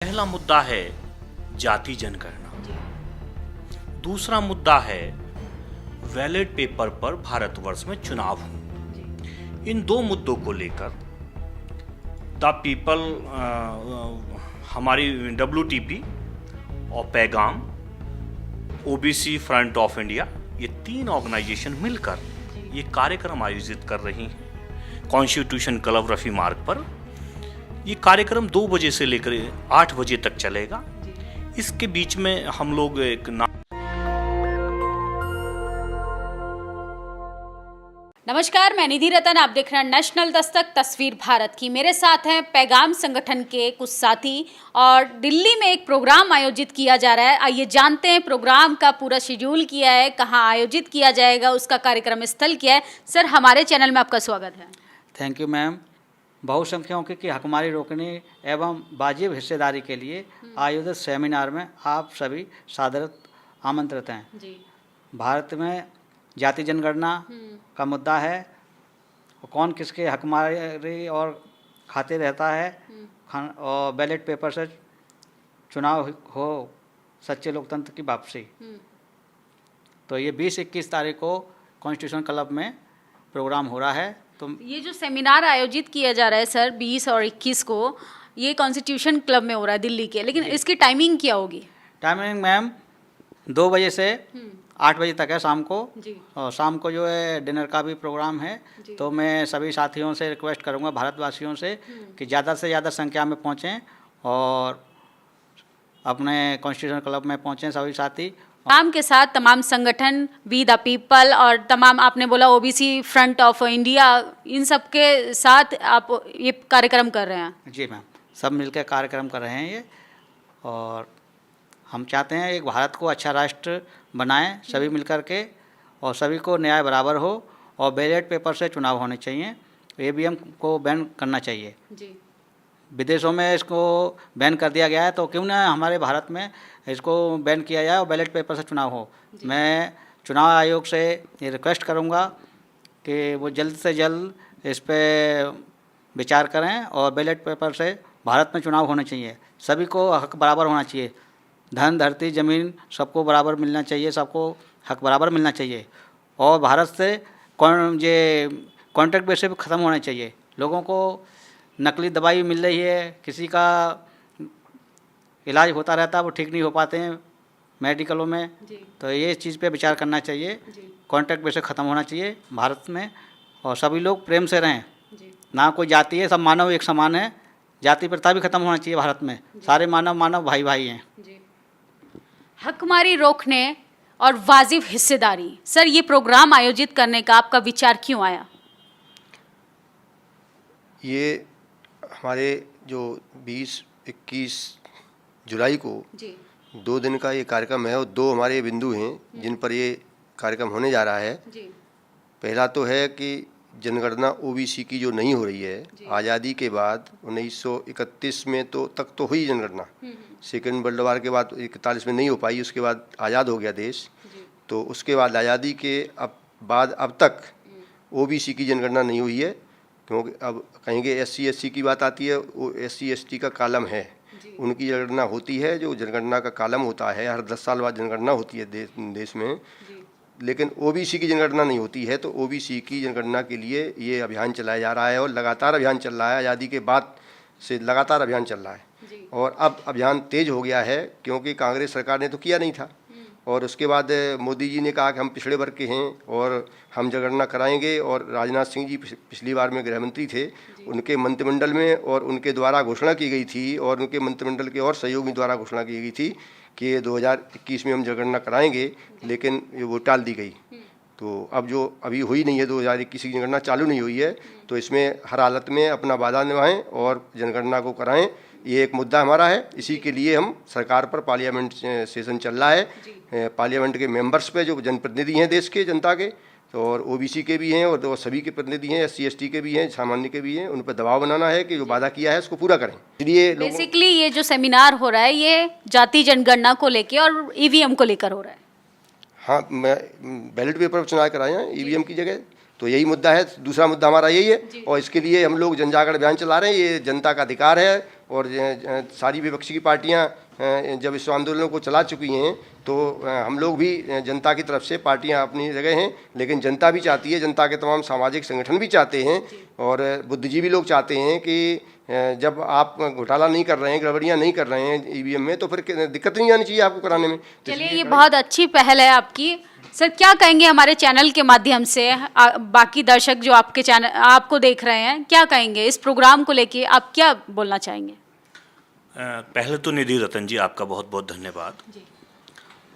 पहला मुद्दा है जाति जनगणना, दूसरा मुद्दा है बैलेट पेपर पर भारतवर्ष में चुनाव हो। इन दो मुद्दों को लेकर द पीपल, हमारी WTP और पैगाम, OBC फ्रंट ऑफ इंडिया, ये तीन ऑर्गेनाइजेशन मिलकर ये कार्यक्रम आयोजित कर रही हैं कॉन्स्टिट्यूशन क्लब रफी मार्ग पर। ये कार्यक्रम 2 बजे से लेकर 8 बजे तक चलेगा। इसके बीच में हम लोग एक नमस्कार, मैं निधि रतन, आप देख रहे हैं नेशनल दस्तक तस्वीर भारत की। मेरे साथ हैं पैगाम संगठन के कुछ साथी और दिल्ली में एक प्रोग्राम आयोजित किया जा रहा है। आइए जानते हैं प्रोग्राम का पूरा शेड्यूल किया है, कहाँ आयोजित किया जाएगा, उसका कार्यक्रम स्थल क्या है। सर, हमारे चैनल में आपका स्वागत है। Thank you ma'am. बहुसंख्यकों की हकमारी रोकने एवं वाजिब हिस्सेदारी के लिए आयोजित सेमिनार में आप सभी सादर आमंत्रित हैं। जी। भारत में जाति जनगणना का मुद्दा है, कौन किसके हकमारी और खाते रहता है, और बैलेट पेपर से चुनाव हो, सच्चे लोकतंत्र की वापसी। तो ये 20-21 तारीख को कॉन्स्टिट्यूशन क्लब में प्रोग्राम हो रहा है। तो ये जो सेमिनार आयोजित किया जा रहा है सर 20 और 21 को, ये कॉन्स्टिट्यूशन क्लब में हो रहा है दिल्ली के, लेकिन इसकी टाइमिंग क्या होगी? टाइमिंग मैम 2 बजे से 8 बजे तक है शाम को। जी। और शाम को जो है डिनर का भी प्रोग्राम है। तो मैं सभी साथियों से रिक्वेस्ट करूंगा, भारतवासियों से, कि ज़्यादा से ज़्यादा संख्या में पहुंचें और अपने कॉन्स्टिट्यूशन क्लब में पहुंचें सभी साथी। काम के साथ तमाम संगठन, वी द पीपल और तमाम, आपने बोला OBC फ्रंट ऑफ इंडिया, इन सब के साथ आप ये कार्यक्रम कर रहे हैं? जी मैम, सब मिलकर कार्यक्रम कर रहे हैं ये। और हम चाहते हैं एक भारत को अच्छा राष्ट्र बनाएं सभी मिलकर के, और सभी को न्याय बराबर हो, और बैलेट पेपर से चुनाव होने चाहिए। EVM को बैन करना चाहिए। जी। विदेशों में इसको बैन कर दिया गया है, तो क्यों ना हमारे भारत में इसको बैन किया जाए और बैलेट पेपर से चुनाव हो। मैं चुनाव आयोग से ये रिक्वेस्ट करूंगा कि वो जल्द से जल्द इस पर विचार करें, और बैलेट पेपर से भारत में चुनाव होने चाहिए। सभी को हक बराबर होना चाहिए, धन धरती ज़मीन सबको बराबर मिलना चाहिए, सबको हक बराबर मिलना चाहिए। और भारत से कॉन्ट्रैक्ट बेसिस पे ख़त्म होना चाहिए। लोगों को नकली दवाई मिल रही है, किसी का इलाज होता रहता है, वो ठीक नहीं हो पाते हैं मेडिकलों में। तो ये चीज़ पे विचार करना चाहिए। कॉन्ट्रैक्ट बेसिस ख़त्म होना चाहिए भारत में, और सभी लोग प्रेम से रहें। ना कोई जाति है, सब मानव एक समान है। जाति प्रथा भी ख़त्म होना चाहिए भारत में। सारे मानव भाई भाई हैं। हकमारी रोकने और वाजिब हिस्सेदारी, सर ये प्रोग्राम आयोजित करने का आपका विचार क्यों आया? ये हमारे जो 20-21 जुलाई को 2 दिन का ये कार्यक्रम है, और 2 हमारे बिंदु हैं जिन पर ये कार्यक्रम होने जा रहा है। पहला तो है कि जनगणना OBC की जो नहीं हो रही है, आज़ादी के बाद 1931 में तो तक तो हुई जनगणना, सेकेंड वर्ल्ड वॉर के बाद 41 में नहीं हो पाई, उसके बाद आज़ाद हो गया देश। तो उसके बाद आज़ादी के अब तक OBC की जनगणना नहीं हुई है, क्योंकि अब कहेंगे SC/SC की बात आती है, वो SC/ST का कालम है, उनकी जनगणना होती है, जो जनगणना का कालम होता है, हर 10 साल बाद जनगणना होती है देश में। लेकिन OBC की जनगणना नहीं होती है। तो OBC की जनगणना के लिए ये अभियान चलाया जा रहा है, और लगातार अभियान चल रहा है। आज़ादी के बाद से लगातार अभियान चल रहा है, और अब अभियान तेज हो गया है, क्योंकि कांग्रेस सरकार ने तो किया नहीं था, और उसके बाद मोदी जी ने कहा कि हम पिछड़े वर्ग के हैं और हम जनगणना कराएंगे। और राजनाथ सिंह जी पिछली बार में गृह मंत्री थे, उनके मंत्रिमंडल में और उनके द्वारा घोषणा की गई थी, और उनके मंत्रिमंडल के और सहयोगी द्वारा घोषणा की गई थी कि 2021 में हम जनगणना कराएंगे, लेकिन वो टाल दी गई। तो अब जो अभी हुई नहीं है, 2021 की जनगणना चालू नहीं हुई है, तो इसमें हर हालत में अपना वादा निभाएं और जनगणना को कराएं। ये एक मुद्दा हमारा है। इसी के लिए हम सरकार पर, पार्लियामेंट सेशन चल रहा है, पार्लियामेंट के मेंबर्स पे, जो जनप्रतिनिधि हैं देश के, जनता के, तो और OBC के भी हैं, और सभी के प्रतिनिधि हैं, SC/ST के भी हैं, सामान्य के भी हैं, उन पर दबाव बनाना है कि जो वादा किया है उसको पूरा करें। इसलिए बेसिकली ये जो सेमिनार हो रहा है, ये जाति जनगणना को लेके और EVM को लेकर हो रहा है। हाँ, मैं बैलेट पेपर चुनाव कराए हैं EVM की जगह। तो यही मुद्दा है। दूसरा मुद्दा हमारा यही है और इसके लिए हम लोग जन जागरण अभियान चला रहे हैं। ये जनता का अधिकार है और सारी विपक्षी की पार्टियां जब इस आंदोलन को चला चुकी हैं तो हम लोग भी जनता की तरफ से पार्टियां अपनी जगह हैं, लेकिन जनता भी चाहती है, जनता के तमाम सामाजिक संगठन भी चाहते हैं और बुद्धिजीवी लोग चाहते हैं कि जब आप घोटाला नहीं कर रहे हैं, गड़बड़ियां नहीं कर रहे हैं ईवीएम में, तो फिर दिक्कत नहीं आनी चाहिए आपको कराने में। चलिए, ये बहुत अच्छी पहल है आपकी। सर, क्या कहेंगे हमारे चैनल के माध्यम से बाकी दर्शक जो आपके चैनल आपको देख रहे हैं, क्या कहेंगे इस प्रोग्राम को लेके, आप क्या बोलना चाहेंगे? पहले तो निधि रतन जी आपका बहुत बहुत धन्यवाद जी।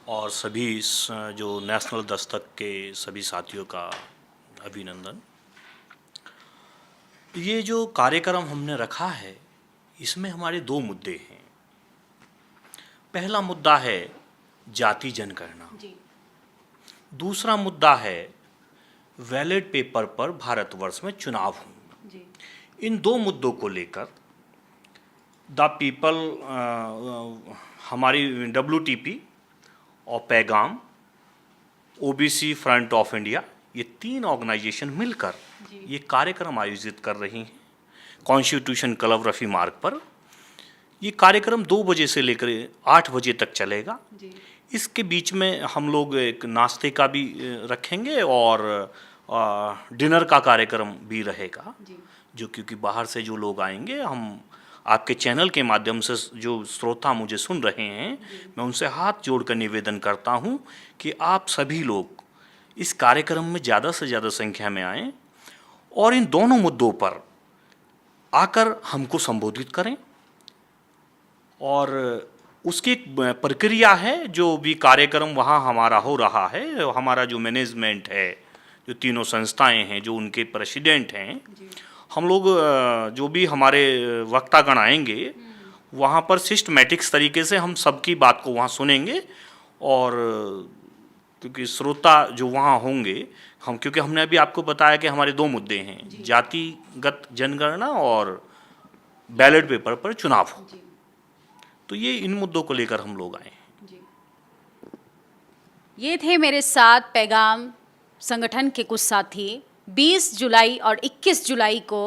और सभी जो नेशनल दस्तक के सभी साथियों का अभिनंदन। ये जो कार्यक्रम हमने रखा है इसमें हमारे दो मुद्दे हैं। पहला मुद्दा है जाति जनगणना, दूसरा मुद्दा है बैलेट पेपर पर भारतवर्ष में चुनाव होना। इन दो मुद्दों को लेकर द पीपल, हमारी WTP और पैगाम, OBC फ्रंट ऑफ इंडिया, ये तीन ऑर्गेनाइजेशन मिलकर ये कार्यक्रम आयोजित कर रही हैं कॉन्स्टिट्यूशन क्लब रफ़ी मार्ग पर। ये कार्यक्रम 2 बजे से लेकर 8 बजे तक चलेगा। इसके बीच में हम लोग एक नाश्ते का भी रखेंगे और डिनर का कार्यक्रम भी रहेगा, जो क्योंकि बाहर से जो लोग आएंगे, हम आपके चैनल के माध्यम से जो श्रोता मुझे सुन रहे हैं, मैं उनसे हाथ जोड़कर निवेदन करता हूं कि आप सभी लोग इस कार्यक्रम में ज़्यादा से ज़्यादा संख्या में आएं और इन दोनों मुद्दों पर आकर हमको संबोधित करें। और उसकी एक प्रक्रिया है, जो भी कार्यक्रम वहाँ हमारा हो रहा है, हमारा जो मैनेजमेंट है, जो तीनों संस्थाएं हैं, जो उनके प्रेसिडेंट हैं, हम लोग जो भी हमारे वक्तागण आएंगे वहाँ पर सिस्टमैटिक्स तरीके से हम सबकी बात को वहाँ सुनेंगे। और क्योंकि श्रोता जो वहाँ होंगे, क्योंकि हमने अभी आपको बताया कि हमारे दो मुद्दे हैं, जातिगत जनगणना और बैलेट पेपर पर चुनाव हो, तो ये इन मुद्दों को लेकर हम लोग आए हैं। ये थे मेरे साथ पैगाम संगठन के कुछ साथी। 20 जुलाई और 21 जुलाई को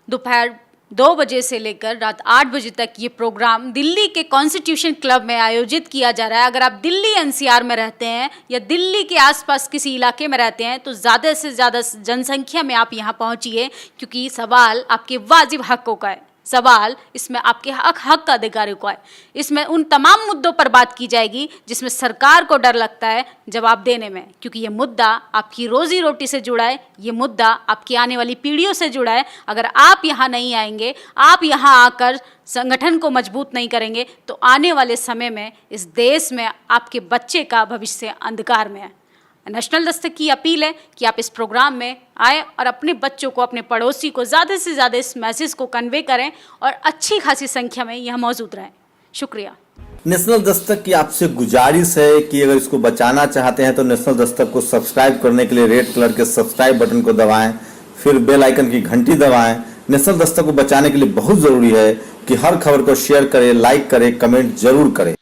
दोपहर 2 बजे से लेकर रात 8 बजे तक ये प्रोग्राम दिल्ली के कॉन्स्टिट्यूशन क्लब में आयोजित किया जा रहा है। अगर आप दिल्ली NCR में रहते हैं या दिल्ली के आसपास किसी इलाके में रहते हैं तो ज़्यादा से ज़्यादा जनसंख्या में आप यहाँ पहुँचिए, क्योंकि सवाल आपके वाजिब हकों का है। सवाल इसमें आपके हक का अधिकारियों का है। इसमें उन तमाम मुद्दों पर बात की जाएगी जिसमें सरकार को डर लगता है जवाब देने में, क्योंकि ये मुद्दा आपकी रोजी रोटी से जुड़ा है, ये मुद्दा आपकी आने वाली पीढ़ियों से जुड़ा है। अगर आप यहाँ नहीं आएंगे, आप यहाँ आकर संगठन को मजबूत नहीं करेंगे, तो आने वाले समय में इस देश में आपके बच्चे का भविष्य अंधकार में है। नेशनल दस्तक की अपील है कि आप इस प्रोग्राम में आए और अपने बच्चों को, अपने पड़ोसी को ज़्यादा से ज़्यादा इस मैसेज को कन्वे करें और अच्छी खासी संख्या में यह मौजूद रहें। शुक्रिया। नेशनल दस्तक की आपसे गुजारिश है कि अगर इसको बचाना चाहते हैं तो नेशनल दस्तक को सब्सक्राइब करने के लिए रेड कलर के सब्सक्राइब बटन को दबाएं, फिर बेल आइकन की घंटी दबाएं। नेशनल दस्तक को बचाने के लिए बहुत ज़रूरी है कि हर खबर को शेयर करें, लाइक करें, कमेंट जरूर करें।